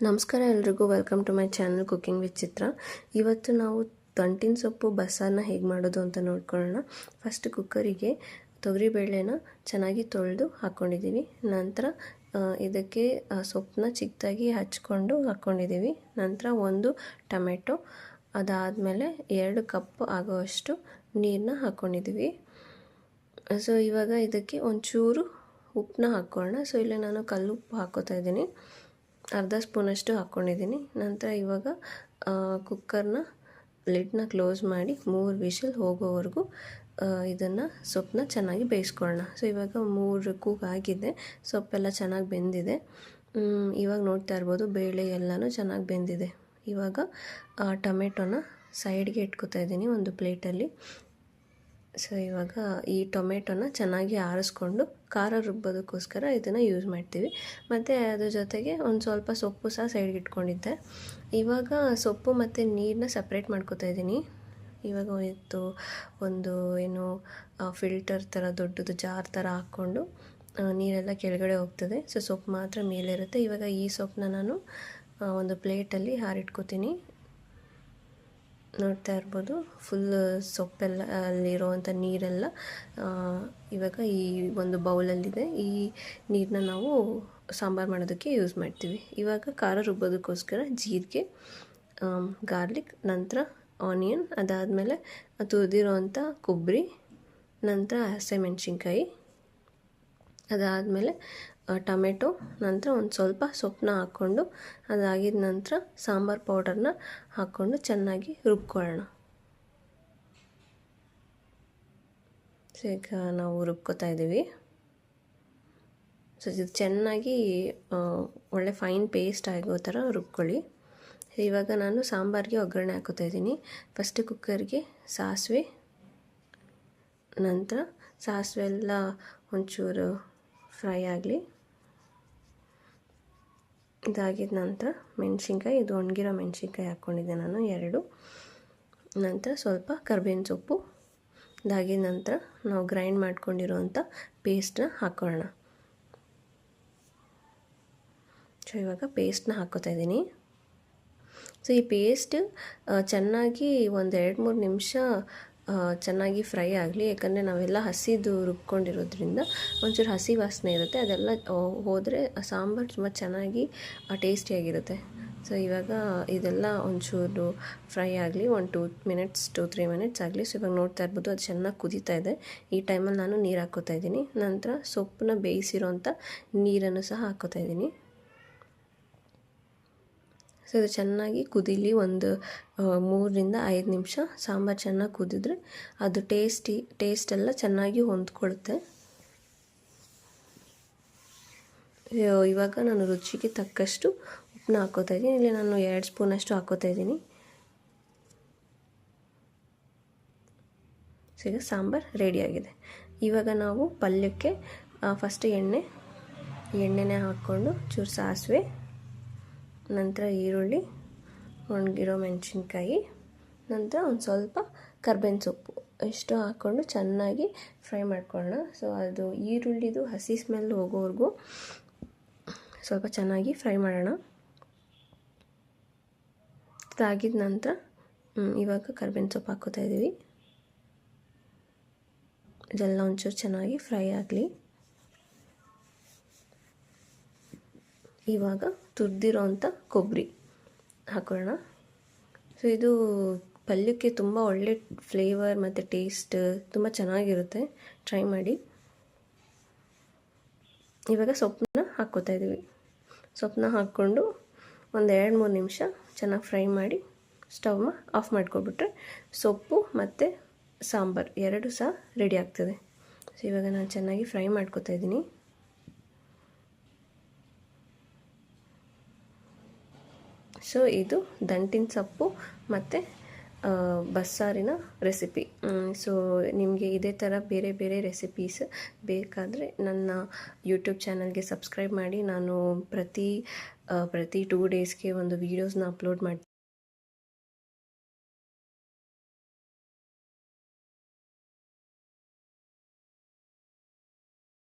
ನಮಸ್ಕಾರ ಎಲ್ರಿಗೂ, welcome to my channel cooking with Chitra. ಇವತ್ತು ನಾವು ದಂಟಿನ ಸೊಪ್ಪು ಬಸ್ಸಾರನ್ನ ಹೇಗೆ ಮಾಡೋದು ಅಂತ ನೋಡ್ಕೊಳ್ಳೋಣ. ಫಸ್ಟ್ ಕುಕ್ಕರಿಗೆ ತೊಗರಿಬೇಳೆನ ಚೆನ್ನಾಗಿ ತೊಳೆದು ಹಾಕ್ಕೊಂಡಿದ್ದೀವಿ. ನಂತರ ಇದಕ್ಕೆ ಸೊಪ್ಪನ್ನ ಚಿಕ್ಕದಾಗಿ ಹಚ್ಕೊಂಡು ಹಾಕ್ಕೊಂಡಿದ್ದೀವಿ. ನಂತರ ಒಂದು ಟೊಮೆಟೊ, ಅದಾದಮೇಲೆ 2 ಕಪ್ ಆಗೋವಷ್ಟು ನೀರನ್ನ ಹಾಕ್ಕೊಂಡಿದ್ದೀವಿ. ಸೊ ಇವಾಗ ಇದಕ್ಕೆ ಒಂಚೂರು ಉಪ್ಪನ್ನ ಹಾಕ್ಕೊಳ್ಳೋಣ. ಸೊ ಇಲ್ಲಿ ನಾನು ಕಲ್ಲುಪ್ಪು ಹಾಕ್ಕೋತಾ ಇದ್ದೀನಿ, ಅರ್ಧ ಸ್ಪೂನಷ್ಟು ಹಾಕ್ಕೊಂಡಿದ್ದೀನಿ. ನಂತರ ಇವಾಗ ಕುಕ್ಕರ್ನ ಲಿಡ್ನ ಕ್ಲೋಸ್ ಮಾಡಿ 3 ವಿಷಲ್ ಹೋಗೋವರೆಗೂ ಇದನ್ನು ಸೊಪ್ಪನ್ನ ಚೆನ್ನಾಗಿ ಬೇಯಿಸ್ಕೊಳ್ಳೋಣ. ಸೊ ಇವಾಗ 3 ಕೂಗಾಗಿದೆ, ಸೊಪ್ಪೆಲ್ಲ ಚೆನ್ನಾಗಿ ಬೆಂದಿದೆ. ಇವಾಗ ನೋಡ್ತಾ ಇರ್ಬೋದು ಬೇಳೆ ಎಲ್ಲನೂ ಚೆನ್ನಾಗಿ ಬೆಂದಿದೆ. ಇವಾಗ ಟೊಮೆಟೊನ ಸೈಡ್ಗೆ ಇಟ್ಕೋತಾ ಇದ್ದೀನಿ ಒಂದು ಪ್ಲೇಟಲ್ಲಿ. ಸೊ ಇವಾಗ ಈ ಟೊಮೆಟೊನ ಚೆನ್ನಾಗಿ ಆರಿಸ್ಕೊಂಡು ಖಾರ ರುಬ್ಬೋದಕ್ಕೋಸ್ಕರ ಇದನ್ನು ಯೂಸ್ ಮಾಡ್ತೀವಿ. ಮತ್ತು ಅದ್ರ ಜೊತೆಗೆ ಒಂದು ಸ್ವಲ್ಪ ಸೊಪ್ಪು ಸಹ ಸೈಡ್ಗೆ ಇಟ್ಕೊಂಡಿದ್ದೆ. ಇವಾಗ ಸೊಪ್ಪು ಮತ್ತು ನೀರನ್ನ ಸಪ್ರೇಟ್ ಮಾಡ್ಕೋತಾ ಇದ್ದೀನಿ. ಇವಾಗ ಒಂದು ಫಿಲ್ಟರ್ ಥರ ದೊಡ್ಡದು ಜಾರ್ ಥರ ಹಾಕ್ಕೊಂಡು ನೀರೆಲ್ಲ ಕೆಳಗಡೆ ಹೋಗ್ತದೆ. ಸೊ ಸೊಪ್ಪು ಮಾತ್ರ ಮೇಲೆ ಇರುತ್ತೆ. ಇವಾಗ ಈ ಸೊಪ್ಪನ್ನ ನಾನು ಒಂದು ಪ್ಲೇಟಲ್ಲಿ ಹಾರಿಟ್ಕೋತೀನಿ. ನೋಡ್ತಾ ಇರ್ಬೋದು ಫುಲ್ ಸೊಪ್ಪೆಲ್ಲ ಅಲ್ಲಿರೋವಂಥ ನೀರೆಲ್ಲ ಇವಾಗ ಈ ಒಂದು ಬೌಲಲ್ಲಿದೆ. ಈ ನೀರನ್ನ ನಾವು ಸಾಂಬಾರು ಮಾಡೋದಕ್ಕೆ ಯೂಸ್ ಮಾಡ್ತೀವಿ. ಇವಾಗ ಖಾರ ರುಬ್ಬೋದಕ್ಕೋಸ್ಕರ ಜೀರಿಗೆ, ಗಾರ್ಲಿಕ್, ನಂತರ ಆನಿಯನ್, ಅದಾದಮೇಲೆ ತುರಿದಿರೋವಂಥ ಕೊಬ್ಬರಿ, ನಂತರ ಹಸಿಮೆಣ್ಸಿನ್ಕಾಯಿ, ಅದಾದಮೇಲೆ ಟೊಮೆಟೊ, ನಂತರ ಒಂದು ಸ್ವಲ್ಪ ಸೊಪ್ಪನ್ನ ಹಾಕ್ಕೊಂಡು ಅದಾಗಿದ ನಂತರ ಸಾಂಬಾರು ಪೌಡರ್ನ ಹಾಕ್ಕೊಂಡು ಚೆನ್ನಾಗಿ ರುಬ್ಕೊಳ್ಳೋಣ. ಸೊ ಈಗ ನಾವು ರುಬ್ಕೋತಾ ಇದ್ದೀವಿ. ಸೊ ಇದು ಚೆನ್ನಾಗಿ ಒಳ್ಳೆ ಫೈನ್ ಪೇಸ್ಟ್ ಆಗೋ ಥರ ರುಬ್ಕೊಳ್ಳಿ. ಇವಾಗ ನಾನು ಸಾಂಬಾರಿಗೆ ಒಗ್ಗರಣೆ ಹಾಕೋತಾ ಇದ್ದೀನಿ. ಫಸ್ಟ್ ಕುಕ್ಕರ್ಗೆ ಸಾಸಿವೆ, ನಂತರ ಸಾಸಿವೆ ಎಲ್ಲ ಒಂಚೂರು ಫ್ರೈ ಆಗಲಿ. ಇದಾಗಿದ ನಂತರ ಮೆಣಸಿನ್ಕಾಯಿ, ಇದು ಒಣಗಿರೋ ಮೆಣಸಿನ್ಕಾಯಿ ಹಾಕ್ಕೊಂಡಿದ್ದೆ ನಾನು 2. ನಂತರ ಸ್ವಲ್ಪ ಕರ್ಬೇವಿನ ಸೊಪ್ಪು. ಇದಾಗಿದ ನಂತರ ನಾವು ಗ್ರೈಂಡ್ ಮಾಡ್ಕೊಂಡಿರೋವಂಥ ಪೇಸ್ಟನ್ನ ಹಾಕ್ಕೊಳ್ಳೋಣ. ಸೊ ಇವಾಗ ಪೇಸ್ಟನ್ನ ಹಾಕ್ಕೋತಾ ಇದ್ದೀನಿ. ಸೊ ಈ ಪೇಸ್ಟ್ ಚೆನ್ನಾಗಿ ಒಂದು 2-3 ನಿಮಿಷ ಚೆನ್ನಾಗಿ ಫ್ರೈ ಆಗಲಿ. ಯಾಕಂದರೆ ನಾವೆಲ್ಲ ಹಸಿದು ರುಬ್ಕೊಂಡಿರೋದ್ರಿಂದ ಒಂಚೂರು ಹಸಿ ವಾಸನೆ ಇರುತ್ತೆ. ಅದೆಲ್ಲ ಹೋದರೆ ಸಾಂಬಾರು ತುಂಬ ಚೆನ್ನಾಗಿ ಟೇಸ್ಟಿಯಾಗಿರುತ್ತೆ. ಸೊ ಇವಾಗ ಇದೆಲ್ಲ ಒಂಚೂರು ಫ್ರೈ ಆಗಲಿ, 2-3 ಮಿನಿಟ್ಸ್ ಆಗಲಿ. ಸೊ ಇವಾಗ ನೋಡ್ತಾ ಇರ್ಬೋದು ಅದು ಚೆನ್ನಾಗಿ ಕುದೀತಾ ಇದೆ. ಈ ಟೈಮಲ್ಲಿ ನಾನು ನೀರು ಹಾಕ್ಕೋತಾ ಇದ್ದೀನಿ. ನಂತರ ಸೊಪ್ಪನ್ನ ಬೇಯಿಸಿರೋಂಥ ನೀರನ್ನು ಸಹ ಹಾಕ್ಕೋತಾ ಇದ್ದೀನಿ. ಸೊ ಇದು ಚೆನ್ನಾಗಿ ಕುದೀಲಿ. ಒಂದು 3-5 ನಿಮಿಷ ಸಾಂಬಾರು ಚೆನ್ನಾಗಿ ಕುದಿದ್ರೆ ಅದು ಟೇಸ್ಟೆಲ್ಲ ಚೆನ್ನಾಗಿ ಹೊಂದ್ಕೊಳ್ಳುತ್ತೆ. ಇವಾಗ ನಾನು ರುಚಿಗೆ ತಕ್ಕಷ್ಟು ಉಪ್ಪನ್ನ ಹಾಕ್ಕೋತಾ ಇದ್ದೀನಿ. ಇಲ್ಲಿ ನಾನು 2 ಸ್ಪೂನಷ್ಟು ಹಾಕ್ಕೋತಾ ಇದ್ದೀನಿ. ಸೊ ಈಗ ಸಾಂಬಾರು ರೆಡಿಯಾಗಿದೆ. ಇವಾಗ ನಾವು ಪಲ್ಯಕ್ಕೆ ಫಸ್ಟ್ ಎಣ್ಣೆನೇ ಹಾಕ್ಕೊಂಡು ಚೂರು ಸಾಸಿವೆ, ನಂತರ ಈರುಳ್ಳಿ, ಒಣಗಿರೋ ಮೆಣಸಿನ್ಕಾಯಿ, ನಂತರ ಒಂದು ಸ್ವಲ್ಪ ಕರ್ಬೇವಿನ ಸೊಪ್ಪು ಇಷ್ಟು ಹಾಕ್ಕೊಂಡು ಚೆನ್ನಾಗಿ ಫ್ರೈ ಮಾಡ್ಕೊಳ್ಳೋಣ. ಸೊ ಅದು ಈರುಳ್ಳಿದು ಹಸಿ ಸ್ಮೆಲ್ ಹೋಗೋವರೆಗೂ ಸ್ವಲ್ಪ ಚೆನ್ನಾಗಿ ಫ್ರೈ ಮಾಡೋಣ. ಅದಾಗಿದ ನಂತರ ಇವಾಗ ಕರ್ಬೇವಿನ ಸೊಪ್ಪು ಹಾಕ್ಕೋತಾ ಇದ್ದೀವಿ. ಇದೆಲ್ಲ ಒಂಚೂರು ಚೆನ್ನಾಗಿ ಫ್ರೈ ಆಗಲಿ. ಇವಾಗ ತುರಿದಿರೋಂಥ ಕೊಬ್ಬರಿ ಹಾಕೋಣ. ಸೊ ಇದು ಪಲ್ಯಕ್ಕೆ ತುಂಬ ಒಳ್ಳೆ ಫ್ಲೇವರ್ ಮತ್ತು ಟೇಸ್ಟ್ ತುಂಬ ಚೆನ್ನಾಗಿರುತ್ತೆ, ಟ್ರೈ ಮಾಡಿ. ಇವಾಗ ಸೊಪ್ಪನ್ನ ಹಾಕ್ಕೋತಾ ಇದ್ದೀವಿ. ಸೊಪ್ಪನ್ನ ಹಾಕ್ಕೊಂಡು ಒಂದು 2-3 ನಿಮಿಷ ಚೆನ್ನಾಗಿ ಫ್ರೈ ಮಾಡಿ ಸ್ಟವ್ನ ಆಫ್ ಮಾಡ್ಕೊಬಿಟ್ರೆ ಸೊಪ್ಪು ಮತ್ತು ಸಾಂಬಾರು 2 ಸಹ ರೆಡಿ ಆಗ್ತದೆ. ಸೊ ಇವಾಗ ನಾನು ಚೆನ್ನಾಗಿ ಫ್ರೈ ಮಾಡ್ಕೋತಾ ಇದ್ದೀನಿ. ಸೊ ಇದು ದಂಟಿನ ಸೊಪ್ಪು ಮತ್ತು ಬಸ್ಸಾರಿನ ರೆಸಿಪಿ. ಸೊ ನಿಮಗೆ ಇದೇ ಥರ ಬೇರೆ ಬೇರೆ ರೆಸಿಪೀಸ್ ಬೇಕಾದರೆ ನನ್ನ ಯೂಟ್ಯೂಬ್ ಚಾನಲ್ಗೆ ಸಬ್ಸ್ಕ್ರೈಬ್ ಮಾಡಿ. ನಾನು ಪ್ರತಿ 2 ಡೇಸ್ಗೆ ಒಂದು ವೀಡಿಯೋಸ್ನ ಅಪ್ಲೋಡ್ ಮಾಡ್ತೀನಿ.